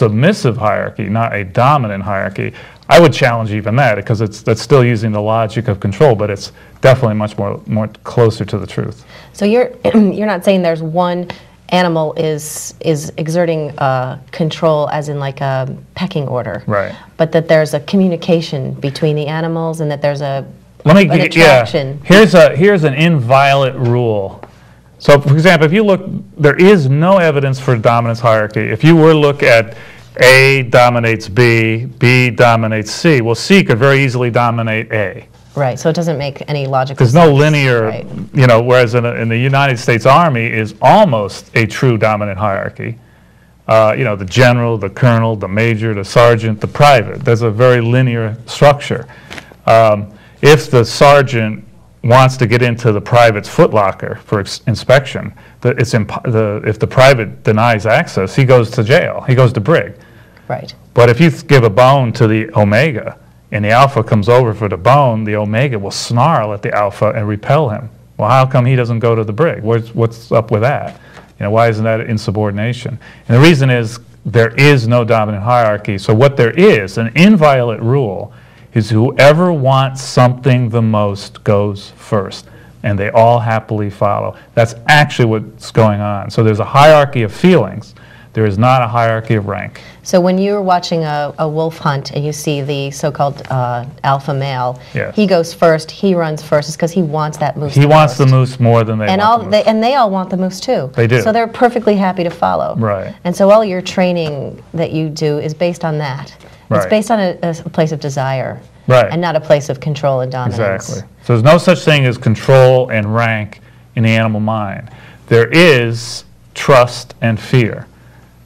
submissive hierarchy, not a dominant hierarchy. I would challenge even that, because that's still using the logic of control, but it's definitely much more closer to the truth. So you're not saying there's one animal is exerting control as in like a pecking order, right? But that there's a communication between the animals, and that there's an attraction. Yeah. Here's an inviolate rule. So, for example, if you look, there is no evidence for dominance hierarchy. If you were to look at A dominates B, B dominates C, well, C could very easily dominate A. Right, so it doesn't make any logical sense. There's no linear, right. You know, whereas in the United States Army is almost a true dominant hierarchy. You know, the general, the colonel, the major, the sergeant, the private. There's a very linear structure. If the sergeant wants to get into the private's footlocker for inspection, if the private denies access, he goes to jail. He goes to brig. Right. But if you give a bone to the omega, and the alpha comes over for the bone, the omega will snarl at the alpha and repel him. Well, how come he doesn't go to the brig? What's up with that? You know, why isn't that insubordination? And the reason is there is no dominant hierarchy. So what there is, an inviolate rule, is whoever wants something the most goes first, and they all happily follow. That's actually what's going on. So there's a hierarchy of feelings. There is not a hierarchy of rank. So when you're watching a wolf hunt and you see the so-called alpha male, yes. He goes first, he runs first, it's because he wants that moose. He wants the moose more than they want the moose. And they all want the moose too. They do. So they're perfectly happy to follow. Right. And so all your training that you do is based on that. Right. It's based on a place of desire. Right. And not a place of control and dominance. Exactly. So there's no such thing as control and rank in the animal mind. There is trust and fear.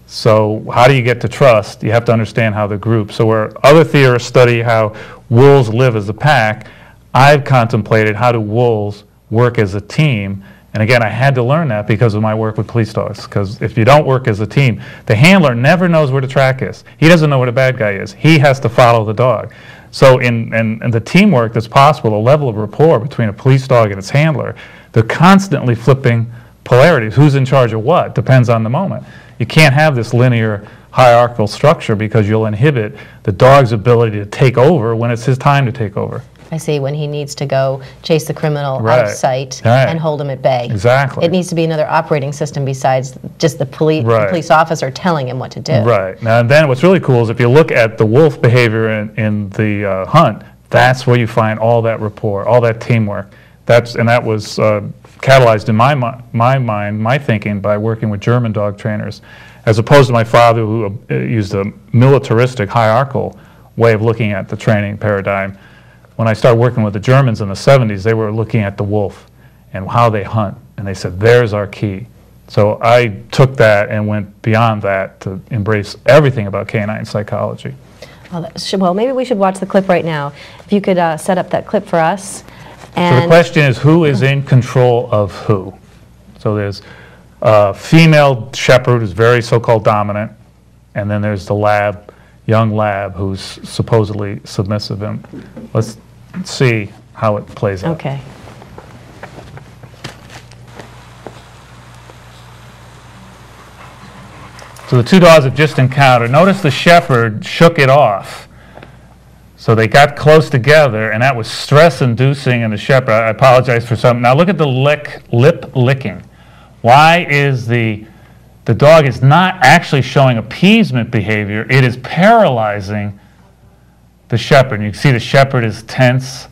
So how do you get to trust? You have to understand how the group. So where other theorists study how wolves live as a pack, I've contemplated how do wolves work as a team. And again, I had to learn that because of my work with police dogs. Because if you don't work as a team, the handler never knows where the track is. He doesn't know where the bad guy is. He has to follow the dog. So in the teamwork that's possible, the level of rapport between a police dog and its handler, they're constantly flipping polarities. Who's in charge of what depends on the moment. You can't have this linear hierarchical structure because you'll inhibit the dog's ability to take over when it's his time to take over. I see, when he needs to go chase the criminal right. out of sight right. and hold him at bay. Exactly. It needs to be another operating system besides just the right. police officer telling him what to do. Right. Now, and then what's really cool is if you look at the wolf behavior in the hunt, that's where you find all that rapport, all that teamwork. That was catalyzed in my mind, my thinking, by working with German dog trainers, as opposed to my father, who used a militaristic, hierarchical way of looking at the training paradigm. When I started working with the Germans in the 70s, they were looking at the wolf and how they hunt, and they said, there's our key. So I took that and went beyond that to embrace everything about canine psychology. Well, maybe we should watch the clip right now. If you could set up that clip for us. So the question is, who is in control of who? So there's a female shepherd who's very so-called dominant, and then there's the lab, young lab, who's supposedly submissive. And let's see how it plays out. Okay. So the two dogs have just encountered. Notice the shepherd shook it off. So they got close together, and that was stress-inducing in the shepherd. I apologize for something. Now look at the lip licking. Why is the dog is not actually showing appeasement behavior? It is paralyzing the shepherd. You can see the shepherd is tense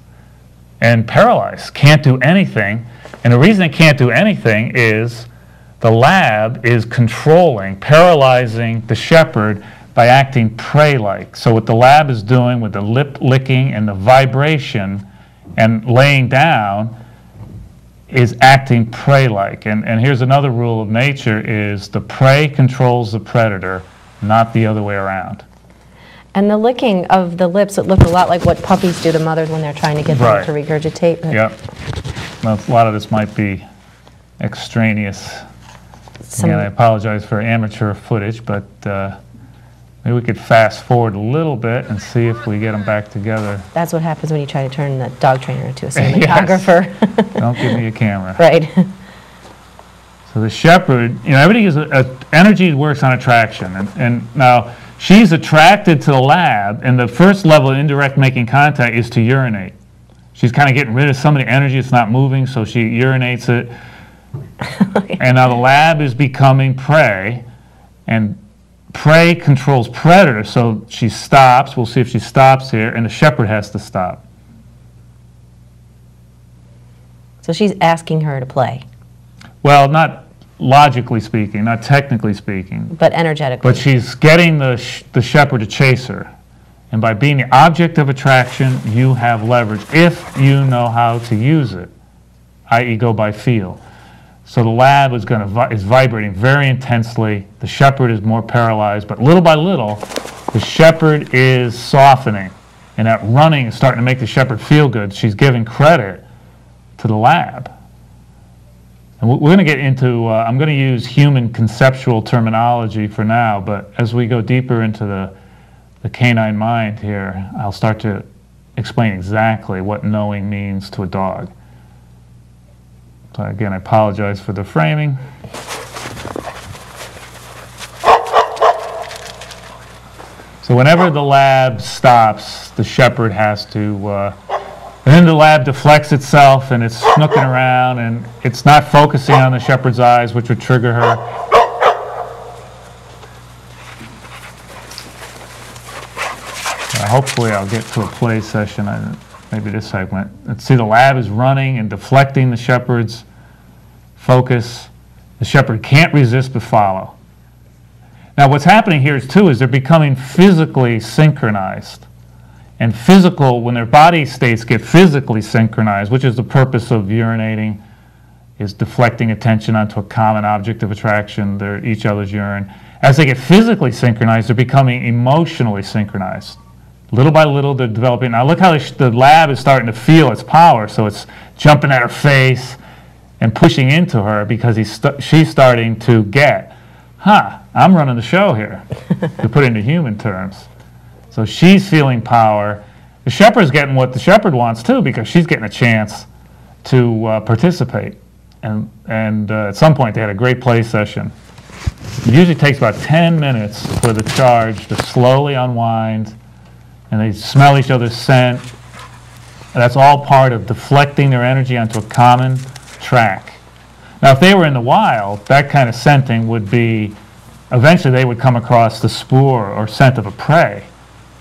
and paralyzed, can't do anything. And the reason it can't do anything is the lab is controlling, paralyzing the shepherd by acting prey-like. So what the lab is doing with the lip licking and the vibration and laying down is acting prey-like. And here's another rule of nature is the prey controls the predator, not the other way around. And the licking of the lips, it looked a lot like what puppies do to mothers when they're trying to get them right. to regurgitate. Yep. Well, a lot of this might be extraneous. Again, I apologize for amateur footage, but maybe we could fast forward a little bit and see if we get them back together. That's what happens when you try to turn the dog trainer into a cinematographer. Yes. Don't give me a camera. Right. So the shepherd, you know, everything is energy works on attraction, and now She's attracted to the lab, and the first level of indirect making contact is to urinate. She's kind of getting rid of some of the energy. It's not moving, so she urinates it. Okay. And now the lab is becoming prey, and prey controls predator, so she stops. We'll see if she stops here, and the shepherd has to stop. So she's asking her to play, Well, not logically speaking, not technically speaking, but energetically. but she's getting the shepherd to chase her. And by being the object of attraction, you have leverage if you know how to use it, i.e. go by feel. So the lab is vibrating very intensely. The shepherd is more paralyzed, but little by little, the shepherd is softening. And that running is starting to make the shepherd feel good. She's giving credit to the lab. And we're going to get into, I'm going to use human conceptual terminology for now, but as we go deeper into the canine mind here, I'll start to explain exactly what knowing means to a dog. So again, I apologize for the framing. So whenever the lab stops, the shepherd has to, and then the lab deflects itself and it's snooking around and it's not focusing on the shepherd's eyes, which would trigger her. Hopefully I'll get to a play session, maybe this segment. Let's see, the lab is running and deflecting the shepherd's focus. The shepherd can't resist but follow. Now what's happening here is they're becoming physically synchronized. And physical, when their body states get physically synchronized, which is the purpose of urinating, is deflecting attention onto a common object of attraction, they're each other's urine. As they get physically synchronized, they're becoming emotionally synchronized. Little by little, they're developing. Now look how the lab is starting to feel its power, so it's jumping at her face and pushing into her because she's starting to get, I'm running the show here, to put it into human terms. So she's feeling power. The shepherd's getting what the shepherd wants too, because she's getting a chance to participate. And at some point they had a great play session. It usually takes about 10 minutes for the charge to slowly unwind, and they smell each other's scent. And that's all part of deflecting their energy onto a common track. Now if they were in the wild, that kind of scenting would be, eventually they would come across the spoor or scent of a prey.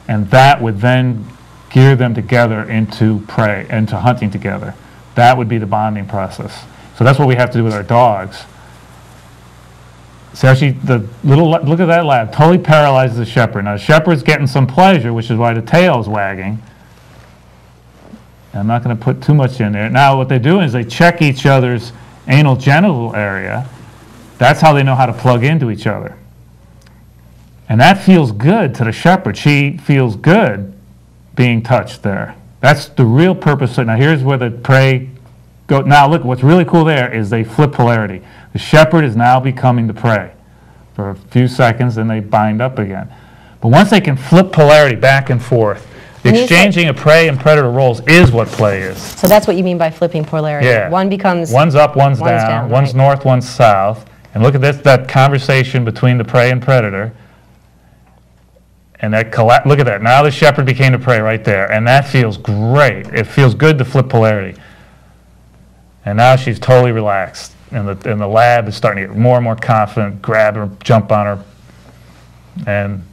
And that would then gear them together into prey, into hunting together. That would be the bonding process. So that's what we have to do with our dogs. See how look at that lab, totally paralyzes the shepherd. Now the shepherd's getting some pleasure, which is why the tail's wagging. And I'm not going to put too much in there. Now what they're doing is they check each other's anal genital area. That's how they know how to plug into each other. And that feels good to the shepherd. She feels good being touched there. That's the real purpose. Now here's where the prey go. Now look, what's really cool there is they flip polarity. The shepherd is now becoming the prey for a few seconds, then they bind up again. But once they can flip polarity back and forth, the exchanging of prey and predator roles is what play is. So that's what you mean by flipping polarity. Yeah. One becomes... One's up, one's down, one's right. north, one's south. And look at this, that conversation between the prey and predator. And that look at that. Now the shepherd became the prey right there. And that feels great. It feels good to flip polarity. And now she's totally relaxed. And the lab is starting to get more and more confident, grab her, jump on her. And